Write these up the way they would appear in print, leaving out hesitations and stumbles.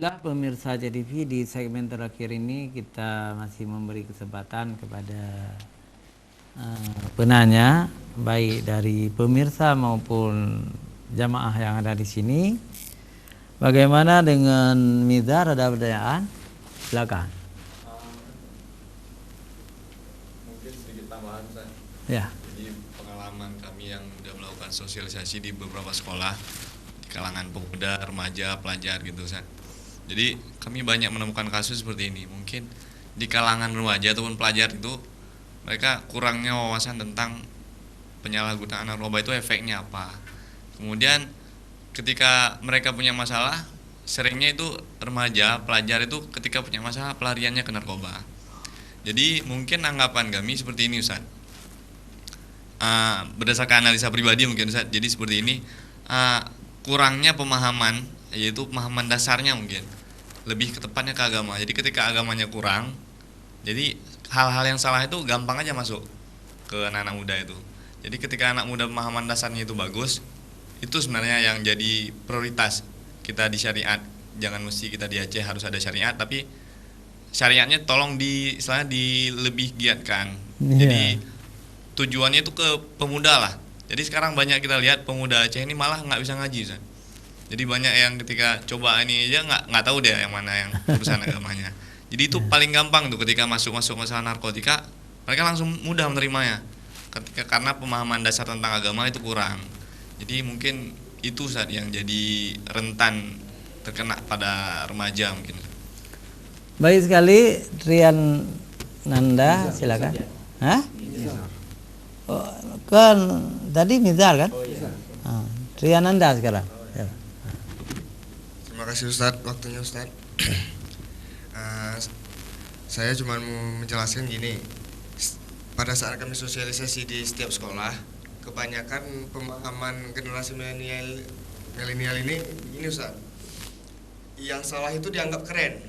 Baiklah pemirsa JTV, di segmen terakhir ini kita masih memberi kesempatan kepada penanya, baik dari pemirsa maupun jamaah yang ada di sini. Bagaimana dengan Mizar, ada pertanyaan? Silakan. Mungkin sedikit tambahan, Ustaz. Ya. Jadi pengalaman kami yang sudah melakukan sosialisasi di beberapa sekolah di kalangan pemuda, remaja, pelajar gitu, Ustaz. Jadi kami banyak menemukan kasus seperti ini. Mungkin di kalangan remaja ataupun pelajar itu mereka kurangnya wawasan tentang penyalahgunaan narkoba itu efeknya apa. Kemudian ketika mereka punya masalah, seringnya itu remaja, pelajar itu ketika punya masalah pelariannya ke narkoba. Jadi mungkin anggapan kami seperti ini, Ustaz. Berdasarkan analisa pribadi mungkin, Ustaz. Jadi seperti ini, kurangnya pemahaman, yaitu pemahaman dasarnya mungkin lebih ketepatnya ke agama. Jadi ketika agamanya kurang, jadi hal-hal yang salah itu gampang aja masuk ke anak-anak muda itu. Jadi ketika anak muda pemahaman dasarnya itu bagus, itu sebenarnya yang jadi prioritas kita di syariat. Jangan mesti kita di Aceh harus ada syariat, tapi syariatnya tolong lebih giatkan. Jadi tujuannya itu ke pemuda lah. Jadi sekarang banyak kita lihat pemuda Aceh ini malah nggak bisa ngaji, Ustaz. Jadi banyak yang ketika coba ini aja nggak tahu deh yang mana yang urusan agamanya. Jadi itu paling gampang tuh ketika masuk masalah narkotika, mereka langsung mudah menerimanya. Karena pemahaman dasar tentang agama itu kurang. Jadi mungkin itu saat yang jadi rentan terkena pada remaja mungkin. Baik sekali, Rian Nanda, silakan. Hah? Oh, kan tadi Mizar kan? Oh, iya. Rian Nanda sekarang. Ya. Terima kasih Ustadz, waktunya Ustadz. Saya cuma mau menjelaskan gini. Pada saat kami sosialisasi di setiap sekolah, kebanyakan pemahaman generasi milenial ini Ustadz. Yang salah itu dianggap keren,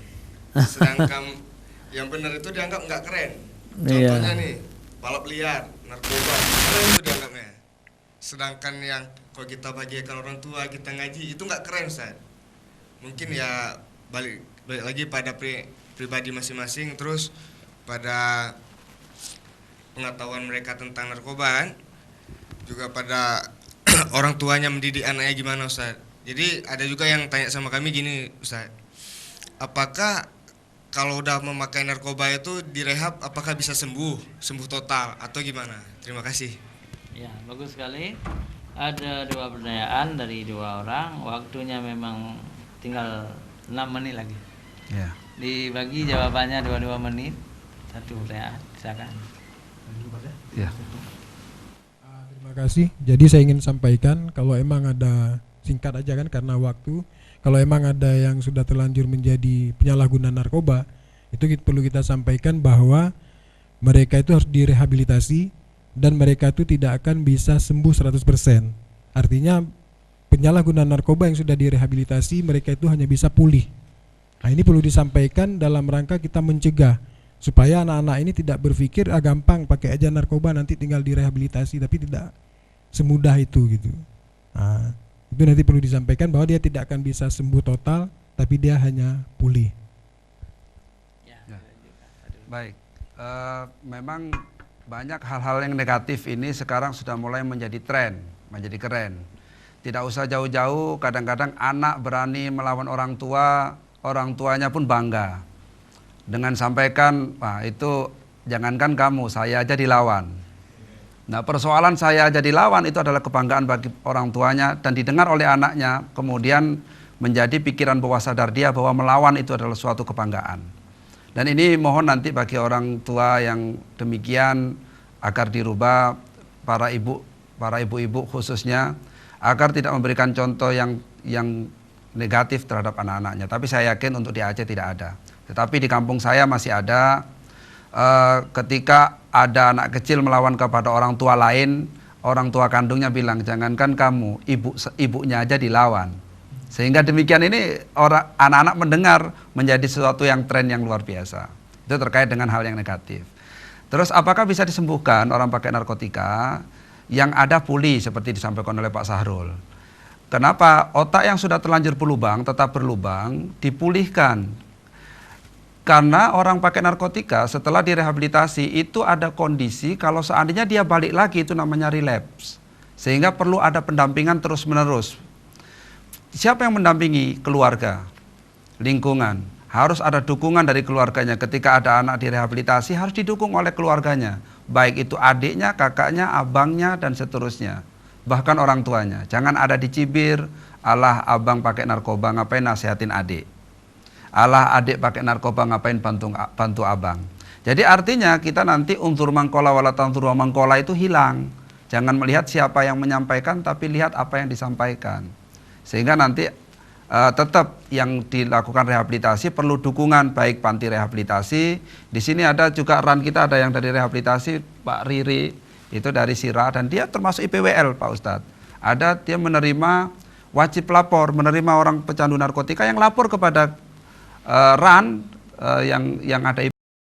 sedangkan yang benar itu dianggap nggak keren. Contohnya nih, balap liar, narkoba, keren itu dianggapnya. Sedangkan yang kalau kita bagikan orang tua, kita ngaji, itu nggak keren, Ustaz. Mungkin ya balik lagi pada pribadi masing-masing, terus pada pengetahuan mereka tentang narkoba kan, juga pada orang tuanya mendidik anaknya gimana, Ustaz. Jadi ada juga yang tanya sama kami gini, Ustaz, apakah kalau udah memakai narkoba itu direhab, apakah bisa sembuh total atau gimana? Terima kasih. Ya, bagus sekali. Ada dua pertanyaan dari dua orang. Waktunya memang tinggal 6 menit lagi. Ya. Dibagi jawabannya 22 menit. Satu pertanyaan, silakan. Ya. Terima kasih. Jadi saya ingin sampaikan kalau emang ada, singkat aja kan karena waktu, kalau emang ada yang sudah terlanjur menjadi penyalahguna narkoba, itu perlu kita sampaikan bahwa mereka itu harus direhabilitasi dan mereka itu tidak akan bisa sembuh 100%. Artinya penyalahguna narkoba yang sudah direhabilitasi, mereka itu hanya bisa pulih. Nah, ini perlu disampaikan dalam rangka kita mencegah supaya anak-anak ini tidak berpikir gampang pakai aja narkoba nanti tinggal direhabilitasi, tapi tidak semudah itu gitu. Nah, itu nanti perlu disampaikan bahwa dia tidak akan bisa sembuh total, tapi dia hanya pulih. Ya. Baik, memang banyak hal-hal yang negatif ini sekarang sudah mulai menjadi tren, menjadi keren. Tidak usah jauh-jauh, kadang-kadang anak berani melawan orang tua, orang tuanya pun bangga dengan sampaikan, "Wah, itu jangankan kamu, saya aja dilawan." Nah, persoalan saya aja dilawan itu adalah kebanggaan bagi orang tuanya dan didengar oleh anaknya, kemudian menjadi pikiran bawah sadar dia bahwa melawan itu adalah suatu kebanggaan. Dan ini mohon nanti bagi orang tua yang demikian agar dirubah, para ibu-ibu khususnya, agar tidak memberikan contoh yang negatif terhadap anak-anaknya. Tapi saya yakin untuk di Aceh tidak ada. Tetapi di kampung saya masih ada. Ketika ada anak kecil melawan kepada orang tua lain, orang tua kandungnya bilang, "Jangankan kamu, ibunya aja dilawan." Sehingga demikian ini anak-anak mendengar menjadi sesuatu yang tren yang luar biasa. Itu terkait dengan hal yang negatif. Terus apakah bisa disembuhkan orang pakai narkotika? Yang ada pulih seperti disampaikan oleh Pak Sahrul. Kenapa? Otak yang sudah terlanjur berlubang, tetap berlubang, dipulihkan. Karena orang pakai narkotika setelah direhabilitasi itu ada kondisi kalau seandainya dia balik lagi itu namanya relapse. Sehingga perlu ada pendampingan terus-menerus. Siapa yang mendampingi? Keluarga, lingkungan. Harus ada dukungan dari keluarganya. Ketika ada anak direhabilitasi harus didukung oleh keluarganya. Baik itu adiknya, kakaknya, abangnya, dan seterusnya. Bahkan orang tuanya. Jangan ada dicibir, alah abang pakai narkoba ngapain nasihatin adik. Alah adik pakai narkoba ngapain bantu abang. Jadi artinya kita nanti unsur mangkola wala tanzur mangkola itu hilang. Jangan melihat siapa yang menyampaikan tapi lihat apa yang disampaikan. Sehingga nanti tetap yang dilakukan rehabilitasi perlu dukungan baik panti rehabilitasi. Di sini ada juga ran kita ada yang dari rehabilitasi Pak Riri itu dari Sira dan dia termasuk IPWL Pak Ustadz. Ada dia menerima wajib lapor, menerima orang pecandu narkotika yang lapor kepada ran yang ada